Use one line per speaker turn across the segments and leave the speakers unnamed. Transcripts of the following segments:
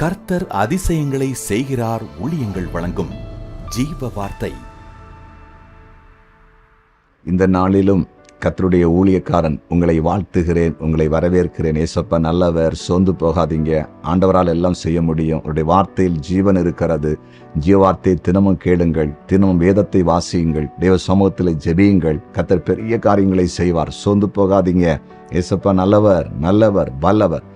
கர்த்தர் அதிசயங்களை செய்கிறார். ஊழியங்கள் வழங்கும் ஜீவ வார்த்தை.
இந்த நாளிலும் கர்த்தருடைய ஊழியக்காரன் உங்களை வாழ்த்துகிறேன், உங்களை வரவேற்கிறேன். ஏசப்பா நல்லவர், சோர்ந்து போகாதீங்க. ஆண்டவரால் எல்லாம் செய்ய முடியும். அவருடைய வார்த்தையில் ஜீவன் இருக்கிறது. ஜீவ வார்த்தையை தினமும் கேளுங்கள், தினமும் வேதத்தை வாசியுங்கள், தேவ சமூகத்தில் ஜெபியுங்கள். கர்த்தர் பெரிய காரியங்களை செய்வார். சோர்ந்து போகாதீங்க. ஏசப்பா நல்லவர், நல்லவர், வல்லவர்.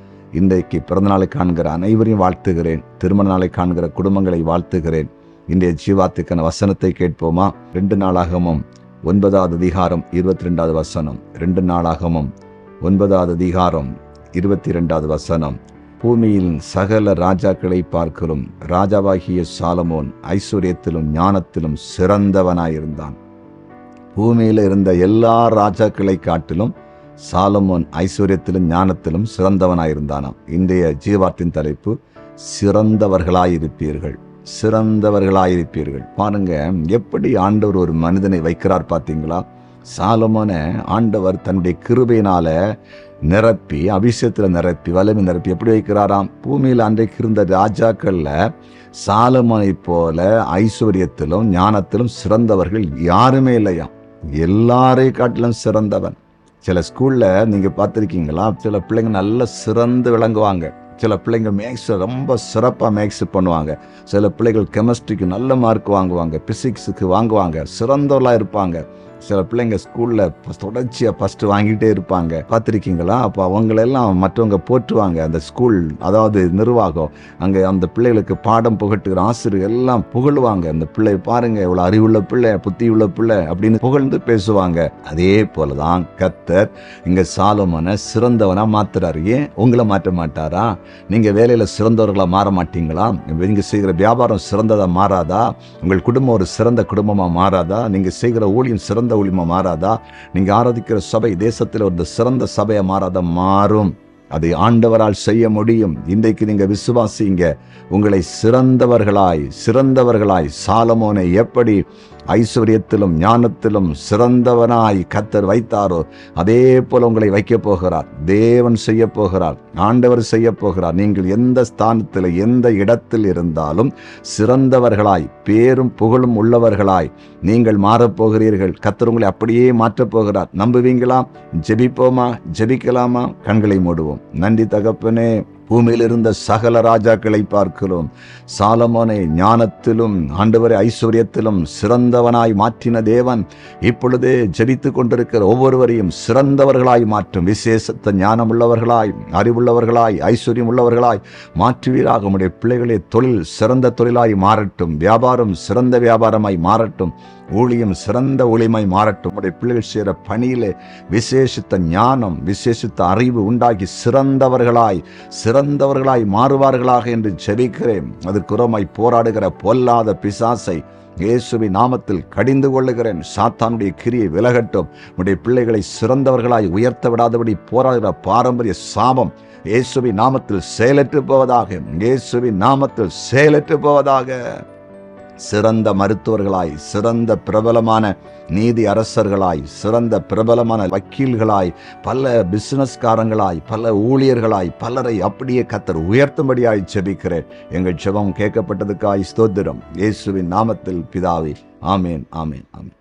இன்றைக்கு பிறந்தநாளை காண்கிற அனைவரையும் வாழ்த்துகிறேன். திருமண நாளை காண்கிற குடும்பங்களை வாழ்த்துகிறேன். இன்றைய ஜீவாத்துக்கான வசனத்தை கேட்போமா? 2 நாளாகமும் 9வது அதிகாரம் 22வது வசனம். 2 நாளாகமும் 9வது அதிகாரம் 22வது வசனம். பூமியில் சகல ராஜாக்களை பார்க்கிறோம், ராஜாவாகிய சாலமோன் ஐஸ்வர்யத்திலும் ஞானத்திலும் சிறந்தவனாயிருந்தான். பூமியில் இருந்த எல்லா ராஜாக்களை காட்டிலும் சாலமோன் ஐஸ்வர்யத்திலும் ஞானத்திலும் சிறந்தவனாயிருந்தானாம். இன்றைய ஜீவார்த்தின் தலைப்பு, சிறந்தவர்களாயிருப்பீர்கள், சிறந்தவர்களாயிருப்பீர்கள். பாருங்க, எப்படி ஆண்டவர் ஒரு மனிதனை வைக்கிறார் பார்த்தீங்களா? சாலமோனை ஆண்டவர் தன்னுடைய கிருபையினால நிரப்பி, அபிஷேகத்தில் நிரப்பி, வலிமை நிரப்பி எப்படி வைக்கிறாராம்? பூமியில் அன்றைக்கு இருந்த ராஜாக்கள்ல சாலமோனை போல ஐஸ்வர்யத்திலும் ஞானத்திலும் சிறந்தவர்கள் யாருமே இல்லையாம். எல்லாரையும் காட்டிலும் சிறந்தவன். சில ஸ்கூல்ல நீங்க பார்த்துருக்கீங்களா? சில பிள்ளைங்க நல்ல சிறந்து விளங்குவாங்க. சில பிள்ளைங்க மேக்ஸ் ரொம்ப சிறப்பாக மேக்ஸ் பண்ணுவாங்க. சில பிள்ளைகள் கெமிஸ்ட்ரிக்கு நல்ல மார்க் வாங்குவாங்க, பிசிக்ஸுக்கு வாங்குவாங்க, சிறந்தவர்களாக இருப்பாங்க. சில பிள்ளைங்க ஸ்கூலில் தொடர்ச்சியாக ஃபஸ்ட்டு வாங்கிட்டே இருப்பாங்க. பார்த்துருக்கீங்களா? அப்போ அவங்களெல்லாம் மற்றவங்க போற்றுவாங்க. அந்த ஸ்கூல், அதாவது நிர்வாகம், அங்கே அந்த பிள்ளைகளுக்கு பாடம் புகட்டுகிற ஆசிரியர் எல்லாம் புகழுவாங்க. அந்த பிள்ளை பாருங்க, இவ்வளோ அறிவுள்ள பிள்ளை, புத்தி உள்ள பிள்ளை அப்படின்னு புகழ்ந்து பேசுவாங்க. அதே போல தான் கர்த்தர் இங்கே சாலமோனை சிறந்தவனாக மாத்துறாரு. ஏன் உங்களை மாற்ற மாட்டாரா? நீங்கள் வேலையில் சிறந்தவர்களாக மாற மாட்டீங்களா? நீங்கள் செய்கிற வியாபாரம் சிறந்ததாக மாறாதா? உங்கள் குடும்பம் ஒரு சிறந்த குடும்பமாக மாறாதா? நீங்கள் செய்கிற ஊழியம் சிறந்த ஊழியமா மாறாதா? நீங்க ஆராதிக்கிற சபை தேசத்தில் ஒரு சிறந்த சபையா மாறாதா? மாறும். அதை ஆண்டவரால் செய்ய முடியும். இன்றைக்கு நீங்க விசுவாசிங்க. உங்களை சிறந்தவர்களாய் சாலமோனை எப்படி ஐஸ்வர்யத்திலும் ஞானத்திலும் சிறந்தவனாய் கர்த்தர் வைத்தாரோ, அதே போல உங்களை வைக்க போகிறார். தேவன் செய்ய போகிறார், ஆண்டவர் செய்ய போகிறார். நீங்கள் எந்த ஸ்தானத்தில், எந்த இடத்தில் இருந்தாலும் சிறந்தவர்களாய், பேரும் புகழும் உள்ளவர்களாய் நீங்கள் மாறப்போகிறீர்கள். கர்த்தர் உங்களை அப்படியே மாற்றப் போகிறார். நம்புவீங்களா? ஜெபிப்போமா? ஜெபிக்கலாமா? கண்களை மூடுவோம். நன்றி தகப்பனே, பூமியில் இருந்த சகல ராஜாக்களை பார்க்கிறோம். சாலமோனை ஞானத்திலும் ஆண்டவரை ஐஸ்வர்யத்திலும் சிறந்தவனாய் மாற்றின தேவன் இப்பொழுதே ஜெபித்து கொண்டிருக்கிற ஒவ்வொருவரையும் சிறந்தவர்களாய் மாற்றும். விசேஷத்த ஞானம் உள்ளவர்களாய், அறிவுள்ளவர்களாய், ஐஸ்வர்யம் உள்ளவர்களாய் மாற்றுவீராக. உம்முடைய பிள்ளைகளே தொழில் சிறந்த தொழிலாய் மாறட்டும், வியாபாரம் சிறந்த வியாபாரமாய் மாறட்டும், ஊழியம் சிறந்த ஊழியமாய் மாறட்டும். உடைய பிள்ளைகள் செய்கிற பணியிலே விசேஷித்த ஞானம், விசேஷித்த அறிவு உண்டாகி சிறந்தவர்களாய் மாறுவார்களாக என்று ஜெபிக்கிறேன். அதற்குறமாய் போராடுகிற பொல்லாத பிசாசை இயேசுவின் நாமத்தில் கடிந்து கொள்ளுகிறேன். சாத்தானுடைய கிரியை விலகட்டும். உடைய பிள்ளைகளை சிறந்தவர்களாய் உயர்த்த விடாதபடி போராடுகிற பாரம்பரிய சாபம் இயேசுவின் நாமத்தில் செயலற்று போவதாக, இயேசுவின் நாமத்தில் செயலற்று போவதாக. சிறந்த மருத்துவர்களாய், சிறந்த பிரபலமான நீதி அரசர்களாய், சிறந்த பிரபலமான வக்கீல்களாய், பல பிசினஸ்காரங்களாய், பல ஊழியர்களாய், பலரை அப்படியே கர்த்தர் உயர்த்தும்படியாய் ஜெபிக்கிறேன். எங்கள் ஜெபம் கேட்கப்பட்டதுக்காய் ஸ்தோத்திரம். இயேசுவின் நாமத்தில் பிதாவே, ஆமேன், ஆமேன், ஆமேன்.